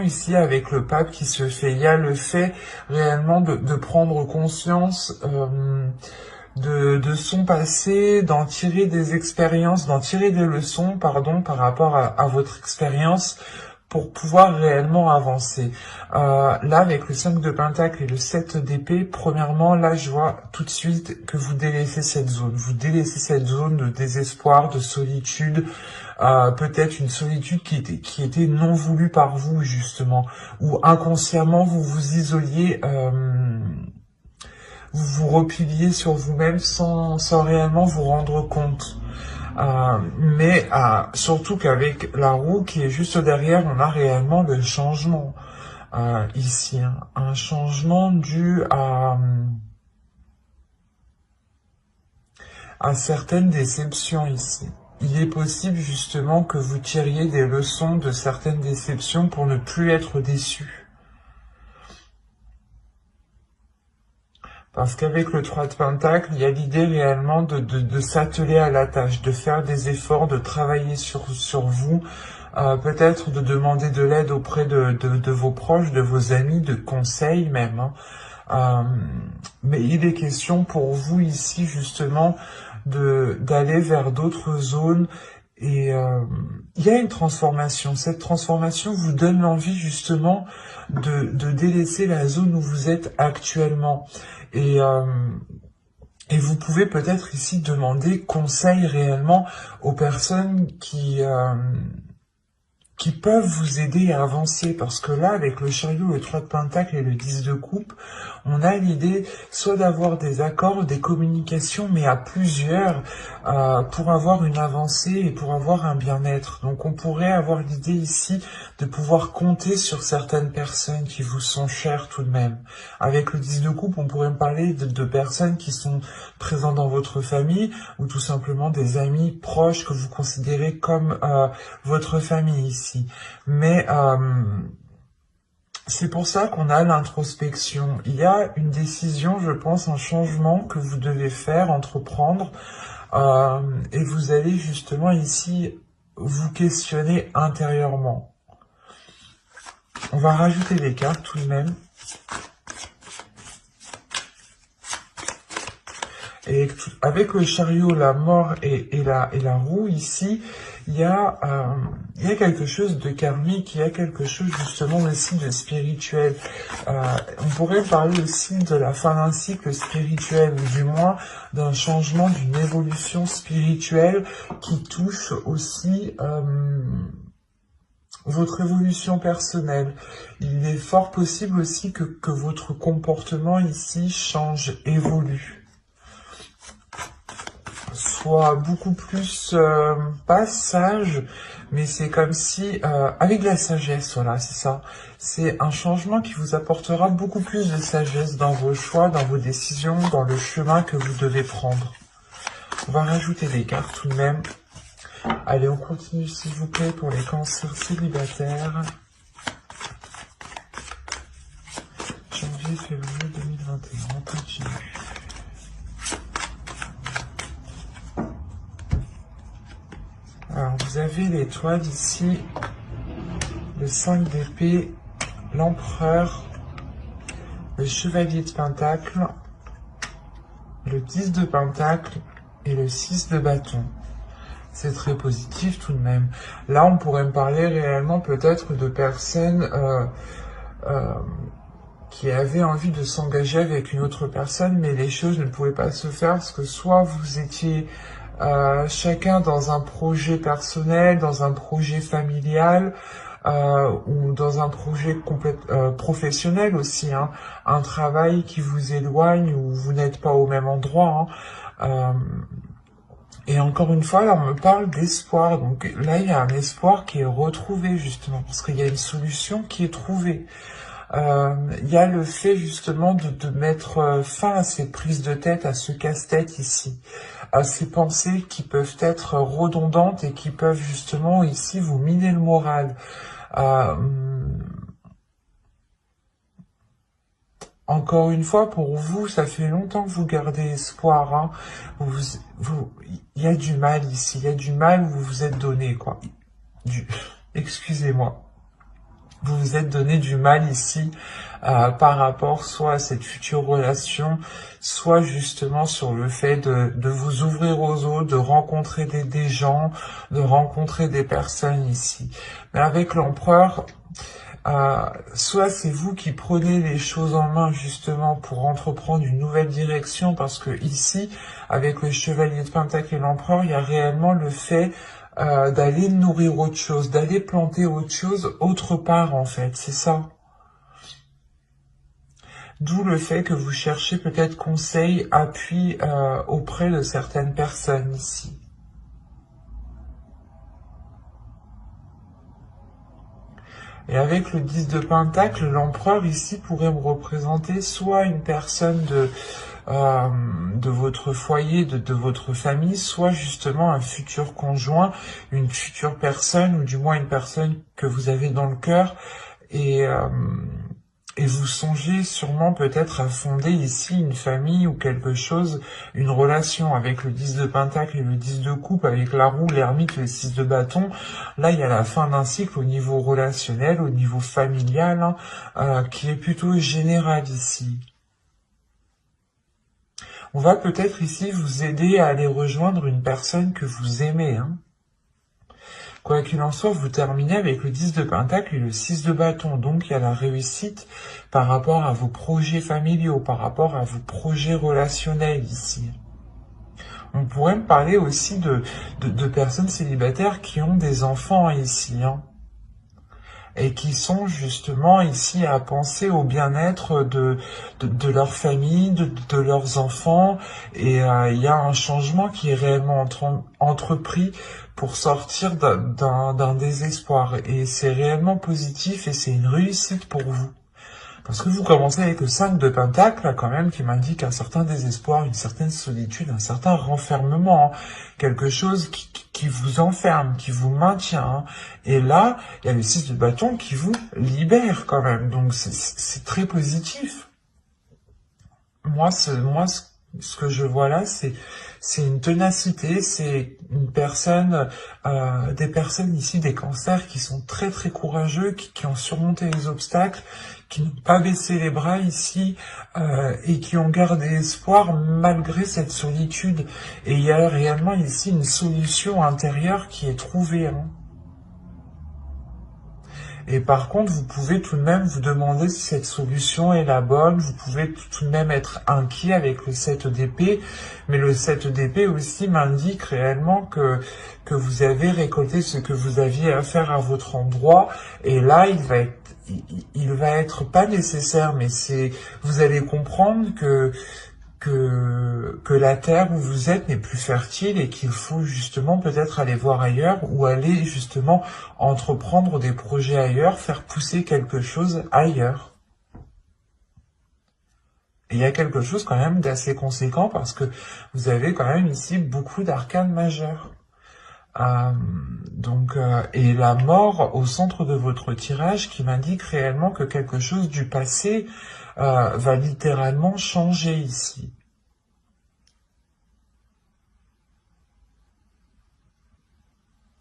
Ici avec le pape qui se fait, il y a le fait réellement de prendre conscience de son passé, d'en tirer des expériences, d'en tirer des leçons, pardon, par rapport à votre expérience pour pouvoir réellement avancer. Là, avec le 5 de Pentacle et le 7 d'épée, premièrement, là, je vois tout de suite que vous délaissez cette zone. Vous délaissez cette zone de désespoir, de solitude, peut-être une solitude qui était non voulue par vous, justement, ou inconsciemment, vous vous isoliez, vous vous repliez sur vous-même sans réellement vous rendre compte. Mais surtout qu'avec la roue qui est juste derrière, on a réellement le changement ici. Hein. Un changement dû à certaines déceptions ici. Il est possible justement que vous tiriez des leçons de certaines déceptions pour ne plus être déçu. Parce qu'avec le 3 de Pentacle, il y a l'idée réellement de s'atteler à la tâche, de faire des efforts, de travailler sur vous, peut-être de demander de l'aide auprès de vos proches, de vos amis, de conseils même. Hein. Mais il est question pour vous ici justement d'aller vers d'autres zones et il y a une transformation. Cette transformation vous donne l'envie justement de délaisser la zone où vous êtes actuellement. Et vous pouvez peut-être ici demander conseil réellement aux personnes qui peuvent vous aider à avancer. Parce que là, avec le chariot, le 3 de Pentacle et le 10 de coupe, on a l'idée soit d'avoir des accords, des communications, mais à plusieurs, pour avoir une avancée et pour avoir un bien-être. Donc on pourrait avoir l'idée ici de pouvoir compter sur certaines personnes qui vous sont chères tout de même. Avec le 10 de coupe, on pourrait me parler de personnes qui sont présentes dans votre famille, ou tout simplement des amis proches que vous considérez comme votre famille ici. Mais c'est pour ça qu'on a l'introspection. Il y a une décision, je pense, un changement que vous devez faire, entreprendre, et vous allez justement ici vous questionner intérieurement. On va rajouter des cartes tout de même. Et avec le chariot, la mort et la roue ici, il y a quelque chose de karmique, il y a quelque chose justement aussi de spirituel. On pourrait parler aussi de la fin d'un cycle spirituel, ou du moins d'un changement, d'une évolution spirituelle qui touche aussi votre évolution personnelle. Il est fort possible aussi que votre comportement ici change, évolue. Soit beaucoup plus, pas sage, mais c'est comme si, avec de la sagesse, voilà, c'est ça. C'est un changement qui vous apportera beaucoup plus de sagesse dans vos choix, dans vos décisions, dans le chemin que vous devez prendre. On va rajouter des cartes tout de même. Allez, on continue s'il vous plaît pour les cancers célibataires. Janvier, février 2021, on continue. Alors, vous avez l'étoile ici, le 5 d'épée, l'empereur, le chevalier de pentacle, le 10 de pentacle et le 6 de bâton. C'est très positif tout de même. Là, on pourrait me parler réellement peut-être de personnes qui avaient envie de s'engager avec une autre personne, mais les choses ne pouvaient pas se faire parce que soit vous étiez chacun dans un projet personnel, dans un projet familial, ou dans un projet professionnel aussi, hein, un travail qui vous éloigne ou vous n'êtes pas au même endroit. Hein, et encore une fois, là, on me parle d'espoir. Donc là, il y a un espoir qui est retrouvé, justement, parce qu'il y a une solution qui est trouvée. Il y a le fait, justement, de mettre fin à ces prises de tête, à ce casse-tête ici, à ces pensées qui peuvent être redondantes et qui peuvent, justement, ici, vous miner le moral. Encore une fois, pour vous, ça fait longtemps que vous gardez espoir. Hein. Il y a du mal ici, il y a du mal où vous vous êtes donné, quoi. Excusez-moi. vous vous êtes donné du mal ici par rapport soit à cette future relation, soit justement sur le fait de vous ouvrir aux autres, de rencontrer des gens, de rencontrer des personnes ici. Mais avec l'empereur, soit c'est vous qui prenez les choses en main justement pour entreprendre une nouvelle direction, parce que ici, avec le chevalier de Pentacle et l'empereur, il y a réellement le fait d'aller nourrir autre chose, d'aller planter autre chose autre part en fait, c'est ça. D'où le fait que vous cherchez peut-être conseil, appui auprès de certaines personnes ici. Et avec le 10 de Pentacle, l'empereur ici pourrait me représenter soit une personne de votre foyer, de votre famille, soit justement un futur conjoint, une future personne, ou du moins une personne que vous avez dans le cœur, et vous songez sûrement peut-être à fonder ici une famille ou quelque chose, une relation avec le 10 de Pentacle et le 10 de Coupe, avec la roue, l'ermite, le 6 de bâton. Là, il y a la fin d'un cycle au niveau relationnel, au niveau familial, qui est plutôt général ici. On va peut-être ici vous aider à aller rejoindre une personne que vous aimez. Quoi qu'il en soit, vous terminez avec le 10 de Pentacle et le 6 de bâton. Donc, il y a la réussite par rapport à vos projets familiaux, par rapport à vos projets relationnels ici. On pourrait me parler aussi de personnes célibataires qui ont des enfants ici, et qui sont justement ici à penser au bien-être de leur famille, de leurs enfants, et il y a un changement qui est réellement entrepris pour sortir d'un désespoir, et c'est réellement positif et c'est une réussite pour vous. Parce que vous commencez avec le 5 de Pentacle, là, quand même, qui m'indique un certain désespoir, une certaine solitude, un certain renfermement, quelque chose qui vous enferme, qui vous maintient. Et là, il y a le 6 de bâton qui vous libère quand même, donc c'est très positif. Moi, ce que je vois là, c'est une ténacité, c'est une personne, des personnes ici, des cancers qui sont très très courageux, qui ont surmonté les obstacles, qui n'ont pas baissé les bras ici, et qui ont gardé espoir malgré cette solitude. Et il y a réellement ici une solution intérieure qui est trouvée. Et par contre, vous pouvez tout de même vous demander si cette solution est la bonne. Vous pouvez tout de même être inquiet avec le 7 d'épée. Mais le 7 d'épée aussi m'indique réellement que vous avez récolté ce que vous aviez à faire à votre endroit. Et là, il va être pas nécessaire, mais vous allez comprendre que la terre où vous êtes n'est plus fertile et qu'il faut justement peut-être aller voir ailleurs ou aller justement entreprendre des projets ailleurs, faire pousser quelque chose ailleurs. Et il y a quelque chose quand même d'assez conséquent parce que vous avez quand même ici beaucoup d'arcanes majeures. Et la mort au centre de votre tirage qui m'indique réellement que quelque chose du passé va littéralement changer ici.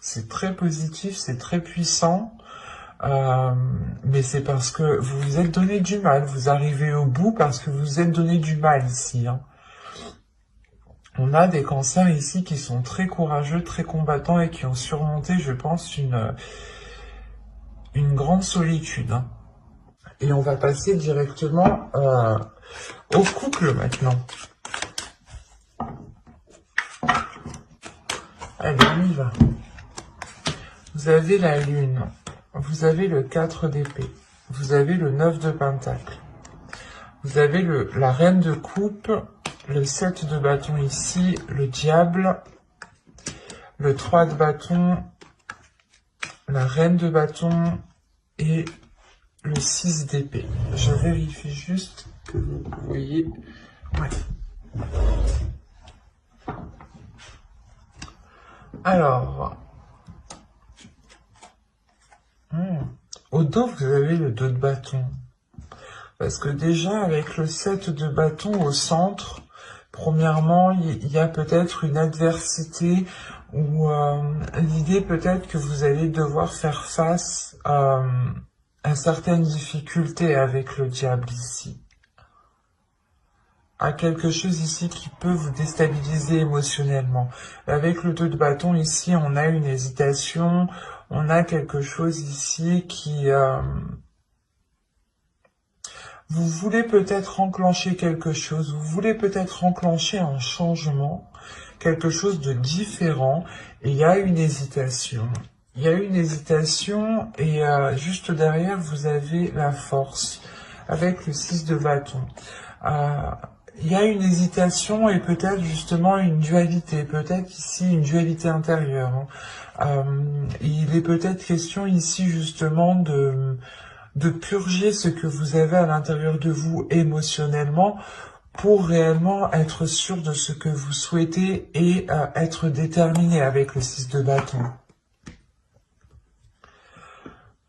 C'est très positif, c'est très puissant, mais c'est parce que vous vous êtes donné du mal, vous arrivez au bout parce que vous vous êtes donné du mal ici. On a des cancers ici qui sont très courageux, très combattants et qui ont surmonté, je pense, une grande solitude. Et on va passer directement au couple maintenant. Allez, on y va. Vous avez la lune, vous avez le 4 d'épée, vous avez le 9 de pentacle, vous avez la reine de coupe, le 7 de bâton ici, le diable, le 3 de bâton, la reine de bâton et le 6 d'épée. Je vérifie juste que vous voyez. Ouais. Alors, au dos, vous avez le 2 de bâton. Parce que déjà, avec le 7 de bâton au centre, premièrement, il y a peut-être une adversité ou l'idée peut-être que vous allez devoir faire face à certaines difficultés avec le diable ici, à quelque chose ici qui peut vous déstabiliser émotionnellement. Avec le 2 de bâton ici, on a une hésitation, on a quelque chose ici qui... vous voulez peut-être enclencher quelque chose, vous voulez peut-être enclencher un changement, quelque chose de différent, et il y a une hésitation. Il y a une hésitation, et juste derrière, vous avez la force, avec le 6 de bâton. Il y a une hésitation et peut-être justement une dualité, peut-être ici une dualité intérieure. Il est peut-être question ici justement de purger ce que vous avez à l'intérieur de vous émotionnellement pour réellement être sûr de ce que vous souhaitez et être déterminé avec le 6 de bâton.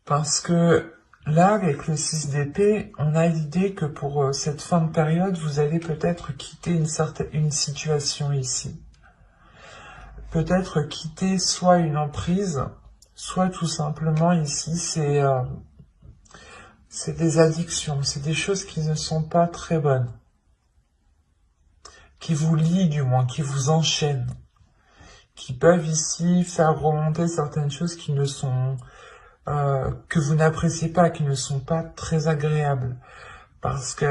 Parce que là, avec le 6 d'épée, on a l'idée que pour cette fin de période, vous allez peut-être quitter une situation ici. Peut-être quitter soit une emprise, soit tout simplement ici, c'est des addictions, c'est des choses qui ne sont pas très bonnes. Qui vous lient du moins, qui vous enchaînent. Qui peuvent ici faire remonter certaines choses qui ne sont... que vous n'appréciez pas, qui ne sont pas très agréables. Parce que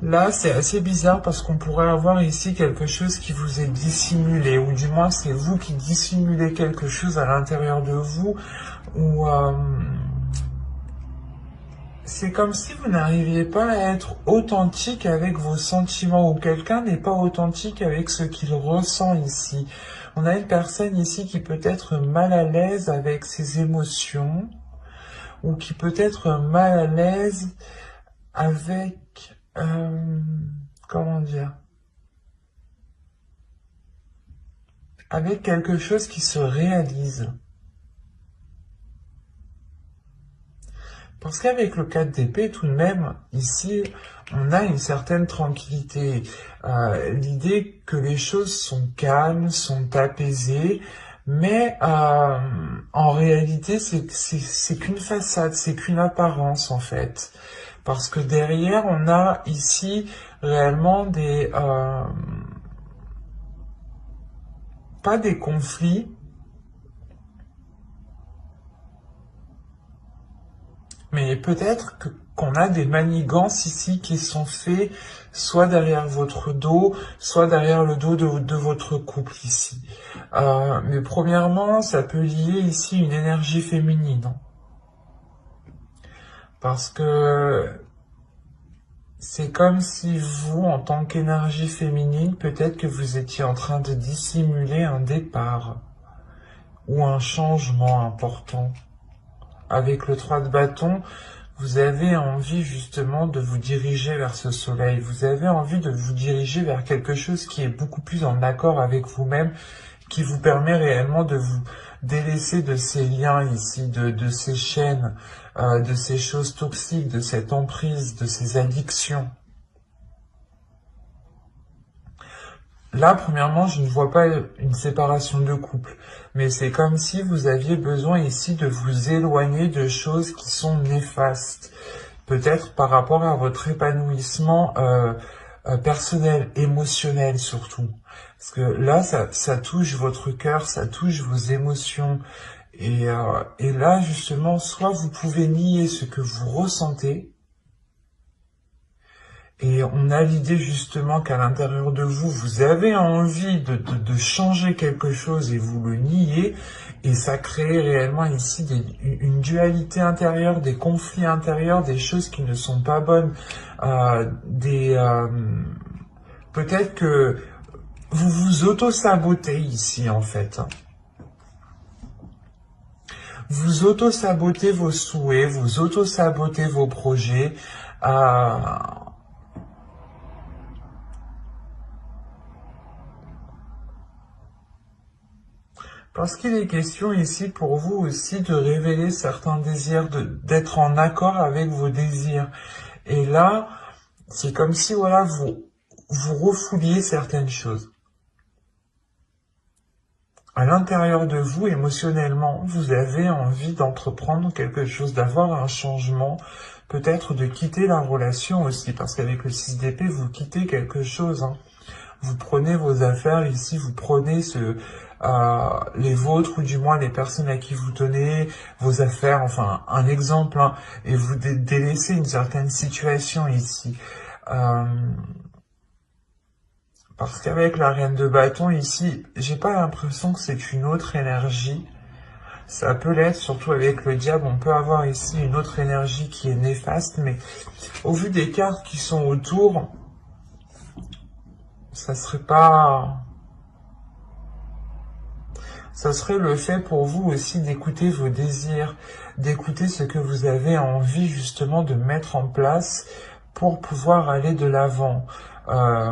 là, c'est assez bizarre parce qu'on pourrait avoir ici quelque chose qui vous est dissimulé, ou du moins c'est vous qui dissimulez quelque chose à l'intérieur de vous, ou c'est comme si vous n'arriviez pas à être authentique avec vos sentiments, ou quelqu'un n'est pas authentique avec ce qu'il ressent ici. On a une personne ici qui peut être mal à l'aise avec ses émotions, ou qui peut être mal à l'aise avec... comment dire, avec quelque chose qui se réalise. Parce qu'avec le 4 d'épée, tout de même, ici, on a une certaine tranquillité. L'idée que les choses sont calmes, sont apaisées, mais en réalité, c'est qu'une façade, c'est qu'une apparence, en fait. Parce que derrière, on a ici réellement des... pas des conflits, mais peut-être qu'on a des manigances ici qui sont faits soit derrière votre dos, soit derrière le dos de votre couple ici. Mais premièrement, ça peut lier ici une énergie féminine. Parce que c'est comme si vous, en tant qu'énergie féminine, peut-être que vous étiez en train de dissimuler un départ ou un changement important. Avec le 3 de bâton, vous avez envie justement de vous diriger vers ce soleil. Vous avez envie de vous diriger vers quelque chose qui est beaucoup plus en accord avec vous-même, qui vous permet réellement de vous délaisser de ces liens ici, de ces chaînes, de ces choses toxiques, de cette emprise, de ces addictions. Là, premièrement, je ne vois pas une séparation de couple, mais c'est comme si vous aviez besoin ici de vous éloigner de choses qui sont néfastes. Peut-être par rapport à votre épanouissement personnel, émotionnel surtout. Parce que là, ça touche votre cœur, ça touche vos émotions. Et là, justement, soit vous pouvez nier ce que vous ressentez, et on a l'idée justement qu'à l'intérieur de vous, vous avez envie de changer quelque chose et vous le niez. Et ça crée réellement ici une dualité intérieure, des conflits intérieurs, des choses qui ne sont pas bonnes. Peut-être que vous vous auto-sabotez ici en fait. Vous auto-sabotez vos souhaits, vous auto-sabotez vos projets. Parce qu'il est question ici pour vous aussi de révéler certains désirs, d'être en accord avec vos désirs. Et là, c'est comme si voilà, vous refouliez certaines choses. à l'intérieur de vous, émotionnellement, vous avez envie d'entreprendre quelque chose, d'avoir un changement, peut-être de quitter la relation aussi, parce qu'avec le 6 d'épée, vous quittez quelque chose, hein. Vous prenez vos affaires ici, vous prenez les vôtres, ou du moins les personnes à qui vous tenez, vos affaires, enfin un exemple, hein, et vous délaissez une certaine situation ici. Parce qu'avec la reine de bâton ici, j'ai pas l'impression que c'est une autre énergie. Ça peut l'être, surtout avec le diable, on peut avoir ici une autre énergie qui est néfaste, mais au vu des cartes qui sont autour, ça serait pas... Ça serait le fait pour vous aussi d'écouter vos désirs, d'écouter ce que vous avez envie justement de mettre en place pour pouvoir aller de l'avant.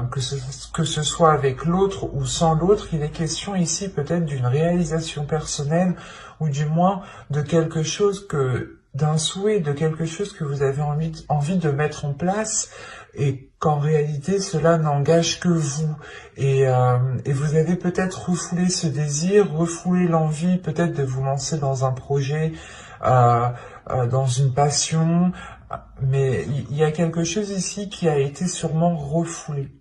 Que ce soit avec l'autre ou sans l'autre, il est question ici peut-être d'une réalisation personnelle ou du moins de quelque chose d'un souhait, de quelque chose que vous avez envie de mettre en place et qu'en réalité cela n'engage que vous. Et vous avez peut-être refoulé ce désir, refoulé l'envie peut-être de vous lancer dans un projet, dans une passion, mais il y a quelque chose ici qui a été sûrement refoulé.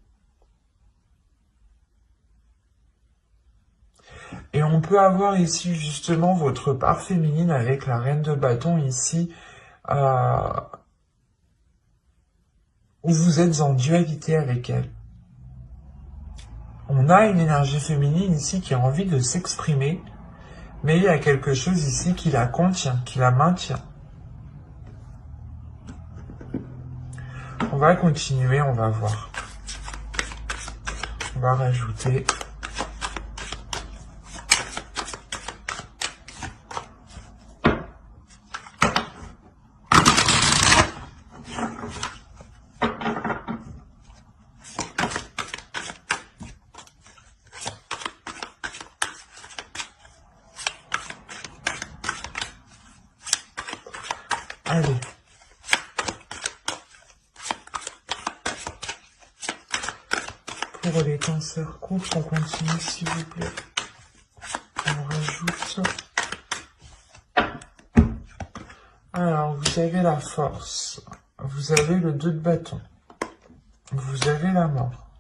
Et on peut avoir ici justement votre part féminine avec la reine de bâton ici, où vous êtes en dualité avec elle. On a une énergie féminine ici qui a envie de s'exprimer, mais il y a quelque chose ici qui la contient, qui la maintient. On va continuer, on va voir. On va rajouter. Allez. Pour les cancers courts, on continue s'il vous plaît. On rajoute. Alors, vous avez la force. Vous avez le 2 de bâton. Vous avez la mort.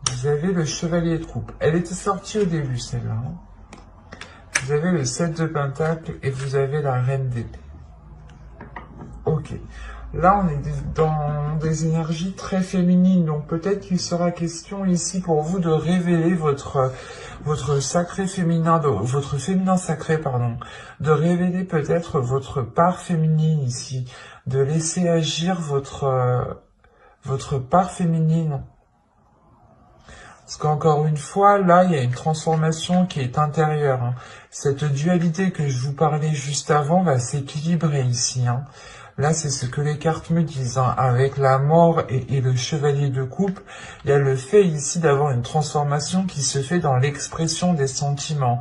Vous avez le chevalier de coupe. Elle était sortie au début, celle-là. Hein. Vous avez le 7 de pentacle et vous avez la reine d'épée. Ok. Là, on est dans des énergies très féminines, donc peut-être qu'il sera question ici pour vous de révéler votre sacré féminin, votre féminin sacré, pardon, de révéler peut-être votre part féminine ici, de laisser agir votre part féminine. Parce qu'encore une fois, là, il y a une transformation qui est intérieure. Hein. Cette dualité que je vous parlais juste avant va s'équilibrer ici. Hein. Là, c'est ce que les cartes me disent. Hein. Avec la mort et le chevalier de coupe, il y a le fait ici d'avoir une transformation qui se fait dans l'expression des sentiments.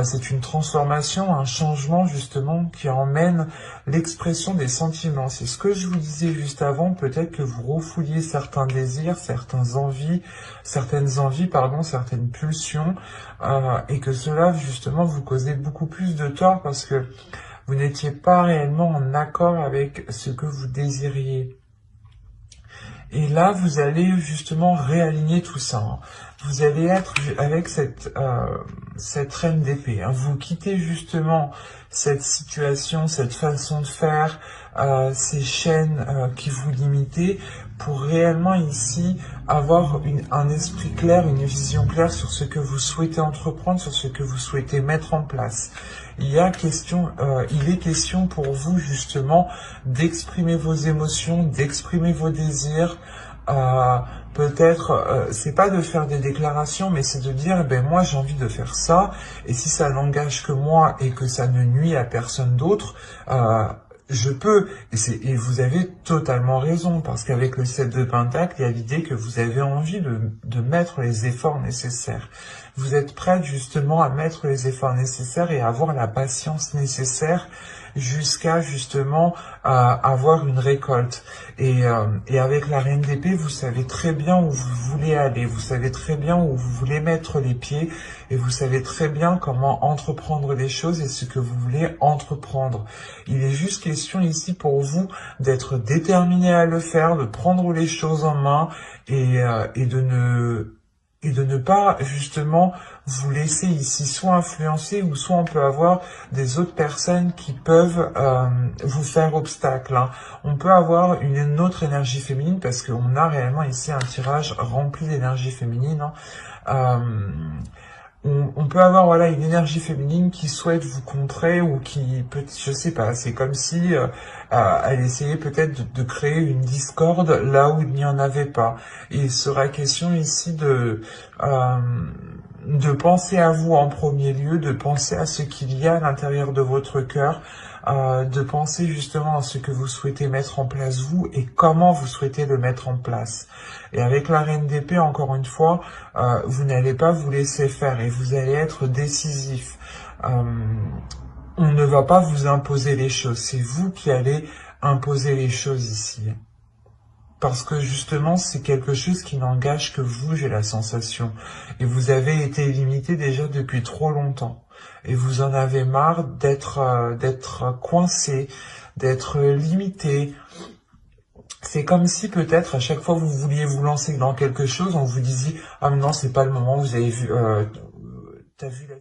C'est une transformation, un changement justement qui emmène l'expression des sentiments. C'est ce que je vous disais juste avant. Peut-être que vous refouliez certains désirs, certaines envies, certaines pulsions, et que cela justement vous causait beaucoup plus de tort parce que vous n'étiez pas réellement en accord avec ce que vous désiriez. Et là, vous allez justement réaligner tout ça. Hein. Vous allez être avec cette reine d'épée. Hein. Vous quittez justement cette situation, cette façon de faire, ces chaînes qui vous limitaient, pour réellement ici avoir un esprit clair, une vision claire sur ce que vous souhaitez entreprendre, sur ce que vous souhaitez mettre en place. Il est question pour vous justement d'exprimer vos émotions, d'exprimer vos désirs. Peut-être, c'est pas de faire des déclarations, mais c'est de dire, ben moi j'ai envie de faire ça, et si ça n'engage que moi et que ça ne nuit à personne d'autre, je peux, et vous avez totalement raison, parce qu'avec le 7 de pentacle, il y a l'idée que vous avez envie de mettre les efforts nécessaires. Vous êtes prête justement à mettre les efforts nécessaires et à avoir la patience nécessaire jusqu'à justement avoir une récolte. Et avec la reine d'épée, vous savez très bien où vous voulez aller, vous savez très bien où vous voulez mettre les pieds et vous savez très bien comment entreprendre les choses et ce que vous voulez entreprendre. Il est juste question ici pour vous d'être déterminé à le faire, de prendre les choses en main et de ne pas justement vous laisser ici soit influencer ou soit on peut avoir des autres personnes qui peuvent vous faire obstacle. Hein. On peut avoir une autre énergie féminine parce qu'on a réellement ici un tirage rempli d'énergie féminine. Hein. On peut avoir voilà une énergie féminine qui souhaite vous contrer ou qui peut, je sais pas, c'est comme si elle essayait peut-être de créer une discorde là où il n'y en avait pas. Et il sera question ici de penser à vous en premier lieu, de penser à ce qu'il y a à l'intérieur de votre cœur, de penser justement à ce que vous souhaitez mettre en place vous et comment vous souhaitez le mettre en place. Et avec la reine d'épée, encore une fois, vous n'allez pas vous laisser faire et vous allez être décisif. On ne va pas vous imposer les choses, c'est vous qui allez imposer les choses ici. Parce que justement, c'est quelque chose qui n'engage que vous, j'ai la sensation. Et vous avez été limité déjà depuis trop longtemps. Et vous en avez marre d'être coincé, d'être limité. C'est comme si peut-être à chaque fois vous vouliez vous lancer dans quelque chose, on vous disait « Ah mais non, c'est pas le moment, vous avez vu... t'as vu la... »